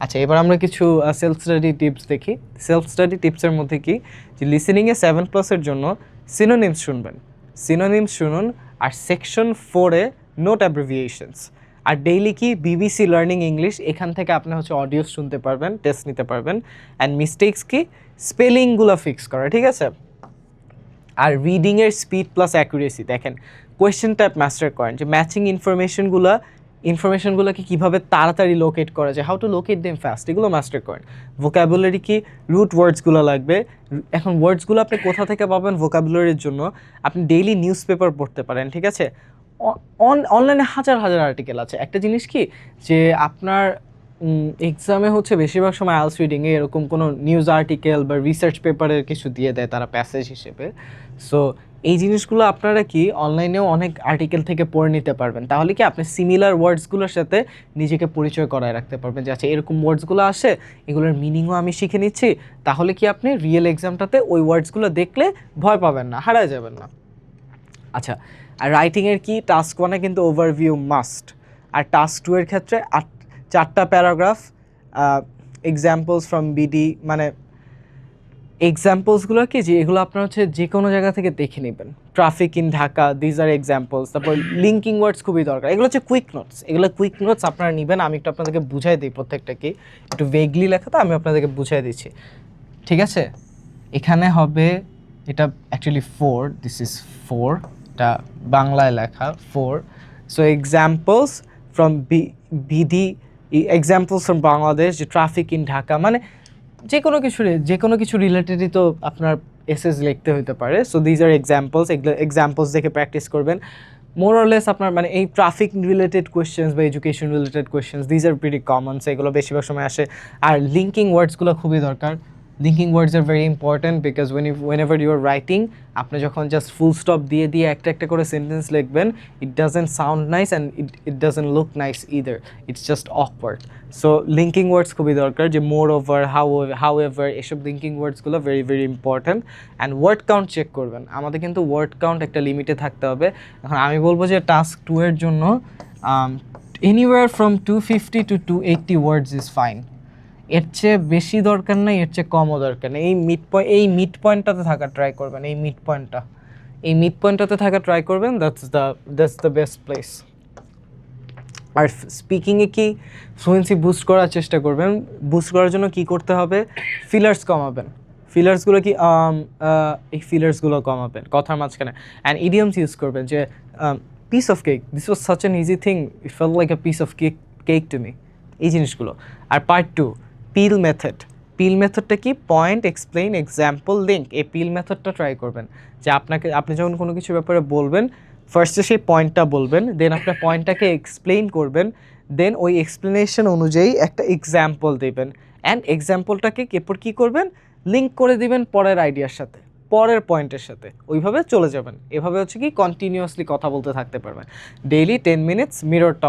আচ্ছা, এবার আমরা কিছু সেলফ স্টাডি টিপস দেখি। সেলফ স্টাডি টিপসের মধ্যে কি, যে লিসেনিংয়ে 7+এর জন্য সিনোনিমস শুনবেন, সিনোনিমস শুনুন। আর সেকশন 4-এ নোট অ্যাব্রিভিয়েশনস। আর ডেইলি কি বিবিসি লার্নিং ইংলিশ, এখান থেকে আপনি হচ্ছে অডিও শুনতে পারবেন, টেস্ট নিতে পারবেন। অ্যান্ড মিস্টেক্স কি, স্পেলিংগুলো ফিক্স করা, ঠিক আছে। আর রিডিংয়ের স্পিড প্লাস অ্যাকুরেসি দেখেন, কোয়েশ্চেন টাইপ মাস্টার করেন, যে ম্যাচিং ইনফরমেশনগুলোকে কীভাবে তাড়াতাড়ি লোকেট করা যায়, how to locate them fast, এগুলো মাস্টার করেন। ভোকাবুলারি কি, রুট ওয়ার্ডসগুলো লাগবে। এখন ওয়ার্ডসগুলো আপনি কোথা থেকে পাবেন ভোকাবুলারির জন্য, আপনি ডেইলি নিউজ পেপার পড়তে পারেন, ঠিক আছে। অনলাইনে হাজার হাজার আর্টিকেল আছে। একটা জিনিস কি, যে আপনার এক্সামে হচ্ছে বেশিরভাগ সময় আইএলটিএস রিডিংয়ে এরকম কোনো নিউজ আর্টিকেল বা রিসার্চ পেপারের কিছু দিয়ে দেয় তারা প্যাসেজ হিসেবে। সো এই জিনিসগুলো আপনারা কি অনলাইনেও অনেক আর্টিকেল থেকে পড়ে নিতে পারবেন। তাহলে কি আপনি সিমিলার ওয়ার্ডসগুলোর সাথে নিজেকে পরিচয় করায় রাখতে পারবেন, যে আচ্ছা এরকম ওয়ার্ডসগুলো আসে, এগুলোর মিনিংও আমি শিখে নিচ্ছি। তাহলে কি আপনি রিয়েল এক্সামটাতে ওই ওয়ার্ডসগুলো দেখলে ভয় পাবেন না, হারায় যাবেন না। আচ্ছা, আর রাইটিংয়ের কি, টাস্ক 1-এ কিন্তু ওভারভিউ মাস্ট। আর টাস্ক 2-এর ক্ষেত্রে 4টা প্যারাগ্রাফ, এক্সাম্পলস ফ্রম বিডি, মানে এক্সাম্পলসগুলো কি, যে এগুলো আপনার হচ্ছে যে কোনো জায়গা থেকে দেখে নেবেন। Traffic in Dhaka, these are examples. তারপর লিঙ্কিং ওয়ার্ডস খুবই দরকার। এগুলো হচ্ছে কুইক নোটস, এগুলো কুইক নোটস আপনারা নেবেন। আমি একটু আপনাদেরকে বুঝাই দিই, প্রত্যেকটা কি একটু ভেগলি লেখা, তো আমি আপনাদেরকে বুঝাই দিচ্ছি, ঠিক আছে। এখানে হবে, এটা অ্যাকচুয়ালি 4, দিস ইজ 4, এটা বাংলায় লেখা 4। So examples from BD, examples from Bangladesh, যে ট্রাফিক ইন ঢাকা, মানে যে কোনো কিছু রিলেটেডই তো আপনার এসএস লিখতে হতে পারে। সো দিজ আর এক্সাম্পলস, এগুলো এক্সাম্পলস দেখে প্র্যাকটিস করবেন। মোর অর লেস আপনার মানে এই ট্রাফিক রিলেটেড কোয়েশ্চেন্স বা education related questions, these are pretty common, এগুলো বেশিরভাগ সময় আসে। আর লিঙ্কিং ওয়ার্ডসগুলো খুবই দরকার। Linking words are very important, because whenever you are writing, আপনি যখন জাস্ট ফুল স্টপ দিয়ে একটা একটা করে সেন্টেন্স লিখবেন, it doesn't sound nice and it doesn't look nice either, it's just awkward. So linking words খুবই দরকার, যে মোর ওভার, হাউ এভার, এসব লিঙ্কিং ওয়ার্ডসগুলো very very important. And word count check করবেন, আমাদের কিন্তু ওয়ার্ড কাউন্ট একটা লিমিটে থাকতে হবে। এখন আমি বলবো যে টাস্ক 2-এর জন্য anywhere from 250 to 280 words is fine. এর চেয়ে বেশি দরকার নেই, এর চেয়ে কমও দরকার নেই। এই মিড পয়েন্টটাতে থাকা ট্রাই করবেন, এই মিড পয়েন্টটাতে থাকা ট্রাই করবেন, দ্যাটস দ্য বেস্ট প্লেস। আর স্পিকিংয়ে কি, ফ্লুয়েন্সি বুস্ট করার চেষ্টা করবেন। বুস্ট করার জন্য কি করতে হবে, ফিলার্স কমাবেন। ফিলার্সগুলো কি, এই ফিলার্সগুলো কমাবেন কথার মাঝখানে। অ্যান্ড ইডিয়মস ইউজ করবেন, যে piece of cake, this was such an easy thing, it felt like a piece of cake to me, এই জিনিসগুলো। আর পার্ট 2, পিল পিল মেথডটা কি, পয়েন্ট, এক্সপ্লেইন, এক্সাম্পল, লিঙ্ক। এই পিল মেথডটা ট্রাই করবেন, যে আপনি যখন কোনো কিছু ব্যাপারে বলবেন, ফার্স্টে সেই পয়েন্টটা বলবেন, দেন আপনার পয়েন্টটাকে এক্সপ্লেইন করবেন, দেন ওই এক্সপ্লেনেশন অনুযায়ী একটা এক্সাম্পল দেবেন। অ্যান্ড এক্সাম্পলটাকে এরপর কী করবেন, লিঙ্ক করে দিবেন পরের আইডিয়ার সাথে, পরের পয়েন্টের সাথে, ওইভাবে চলে যাবেন। এভাবে হচ্ছে কি কন্টিনিউয়াসলি কথা বলতে থাকতে পারবেন। ডেইলি 10 মিনিটস মিরর টক